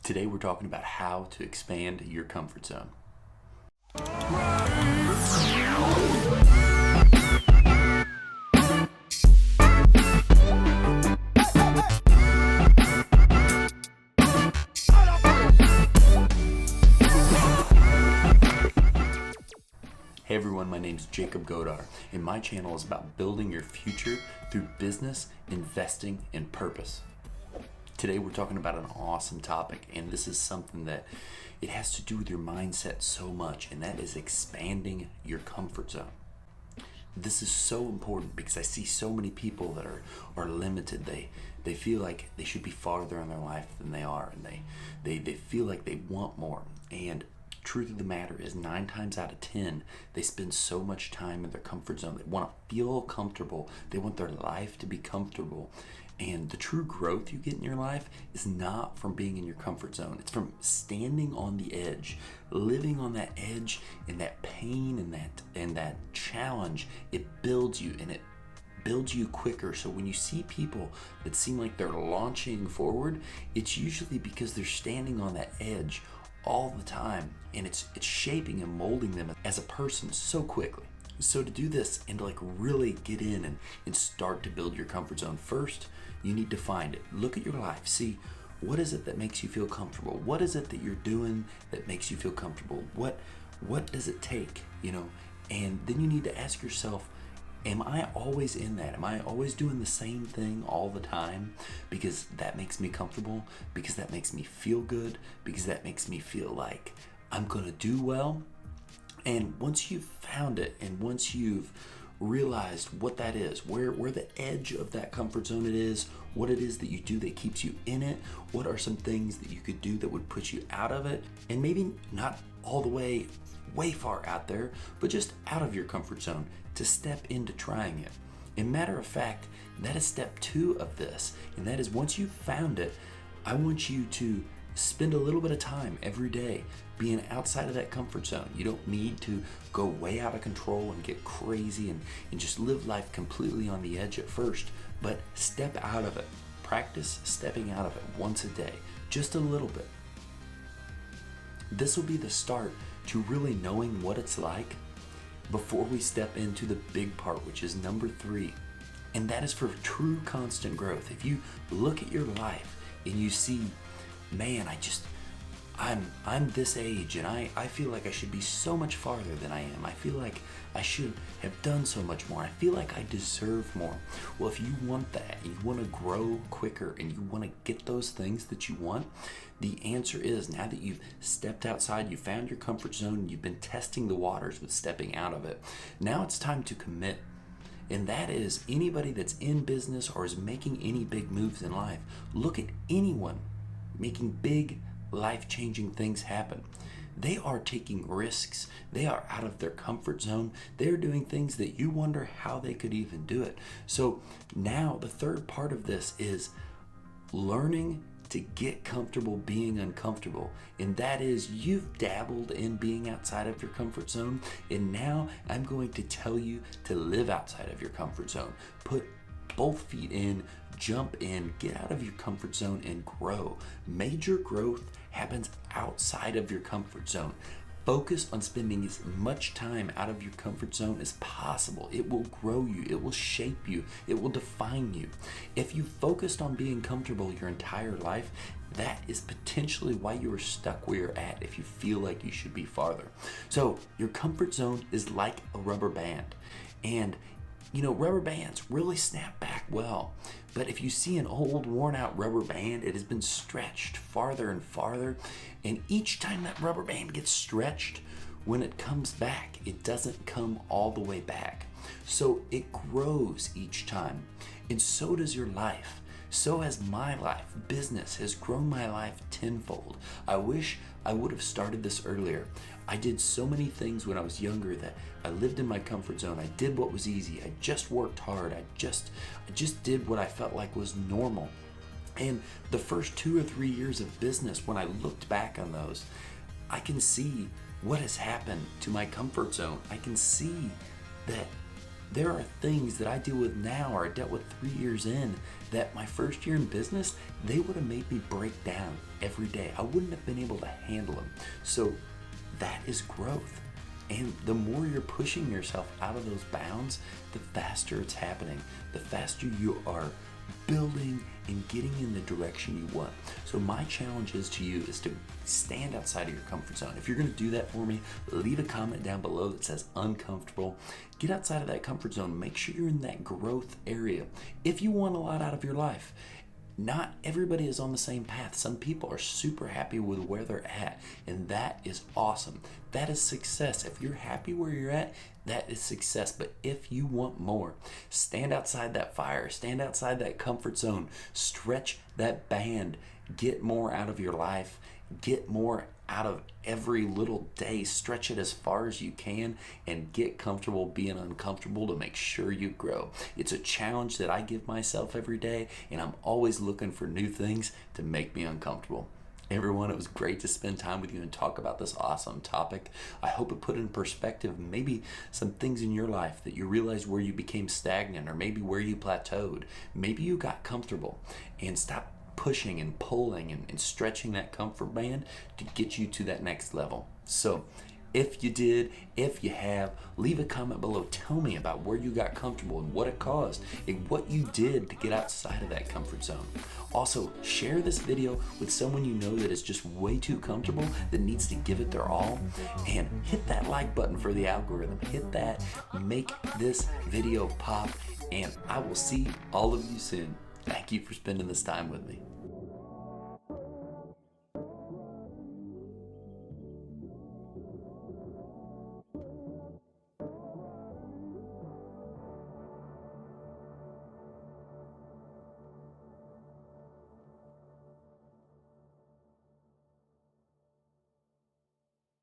Today we're talking about how to expand your comfort zone. Hey everyone, my name is Jacob Godar, and my channel is about building your future through business, investing, and purpose. Today we're talking about an awesome topic, and this is something that it has to do with your mindset so much, and that is expanding your comfort zone. This is so important because I see so many people that are limited. They feel like they should be farther in their life than they are, and they feel like they want more. And truth of the matter is 9 times out of 10, they spend so much time in their comfort zone. They want to feel comfortable. They want their life to be comfortable. And the true growth you get in your life is not from being in your comfort zone. It's from standing on the edge, living on that edge, and that pain and that challenge. It builds you, and it builds you quicker. So when you see people that seem like they're launching forward, it's usually because they're standing on that edge all the time, and it's shaping and molding them as a person so quickly. So to do this and to really get in and start to build your comfort zone, first you need to find it. Look at your life. See, what is it that makes you feel comfortable? What is it that you're doing that makes you feel comfortable? What does it take? And then you need to ask yourself, am I always in that? Am I always doing the same thing all the time? Because that makes me comfortable, because that makes me feel good, because that makes me feel like I'm gonna do well. And once you've found it, and once you've realized what that is, where the edge of that comfort zone it is, what it is that you do that keeps you in it, what are some things that you could do that would put you out of it, and maybe not all the way far out there, but just out of your comfort zone to step into trying it. And matter of fact, that is step 2 of this, and that is once you've found it, I want you to spend a little bit of time every day being outside of that comfort zone. You don't need to go way out of control and get crazy and just live life completely on the edge at first, but step out of it. Practice stepping out of it once a day, just a little bit. This will be the start to really knowing what it's like before we step into the big part, which is number 3, and that is for true constant growth. If you look at your life and you see, man, I'm this age, and I feel like I should be so much farther than I am. I feel like I should have done so much more. I feel like I deserve more. Well, if you want that, and you want to grow quicker, and you want to get those things that you want, the answer is, now that you've stepped outside, you found your comfort zone, you've been testing the waters with stepping out of it, now it's time to commit. And that is anybody that's in business or is making any big moves in life. Look at anyone making big life-changing things happen. They are taking risks. They are out of their comfort zone. They're doing things that you wonder how they could even do it. So now the third part of this is learning to get comfortable being uncomfortable. And that is, you've dabbled in being outside of your comfort zone, and now I'm going to tell you to live outside of your comfort zone. Put both feet in, jump in, get out of your comfort zone and grow. Major growth happens outside of your comfort zone. Focus on spending as much time out of your comfort zone as possible. It will grow you, it will shape you, it will define you. If you focused on being comfortable your entire life, that is potentially why you are stuck where you're at if you feel like you should be farther. So your comfort zone is like a rubber band, and rubber bands really snap back well. But if you see an old worn out rubber band, it has been stretched farther and farther. And each time that rubber band gets stretched, when it comes back, it doesn't come all the way back. So it grows each time. And so does your life. So has my life. Business has grown my life tenfold. I wish I would have started this earlier. I did so many things when I was younger that I lived in my comfort zone. I did what was easy. I just worked hard. I just did what I felt like was normal. And the first 2 or 3 years of business, when I looked back on those, I can see what has happened to my comfort zone. I can see that there are things that I deal with now or I dealt with 3 years in that my first year in business, they would have made me break down. every day. I wouldn't have been able to handle them. So that is growth. And the more you're pushing yourself out of those bounds, the faster it's happening. The faster you are building and getting in the direction you want. So my challenge is to you is to stand outside of your comfort zone. If you're going to do that for me, leave a comment down below that says uncomfortable. Get outside of that comfort zone. Make sure you're in that growth area. If you want a lot out of your life, not everybody is on the same path. Some people are super happy with where they're at, and that is awesome. That is success. If you're happy where you're at, that is success. But if you want more, stand outside that fire, stand outside that comfort zone, stretch that band, get more out of your life, get more out of every little day, stretch it as far as you can, and get comfortable being uncomfortable to make sure you grow. It's a challenge that I give myself every day, and I'm always looking for new things to make me uncomfortable. Everyone, it was great to spend time with you and talk about this awesome topic. I hope it put in perspective maybe some things in your life that you realized where you became stagnant, or maybe where you plateaued. Maybe you got comfortable and stopped pushing and pulling and stretching that comfort band to get you to that next level. So if you did, if you have, leave a comment below. Tell me about where you got comfortable and what it caused and what you did to get outside of that comfort zone. Also, share this video with someone you know that is just way too comfortable, that needs to give it their all, and hit that like button for the algorithm. Hit that, make this video pop, and I will see all of you soon. Thank you for spending this time with me.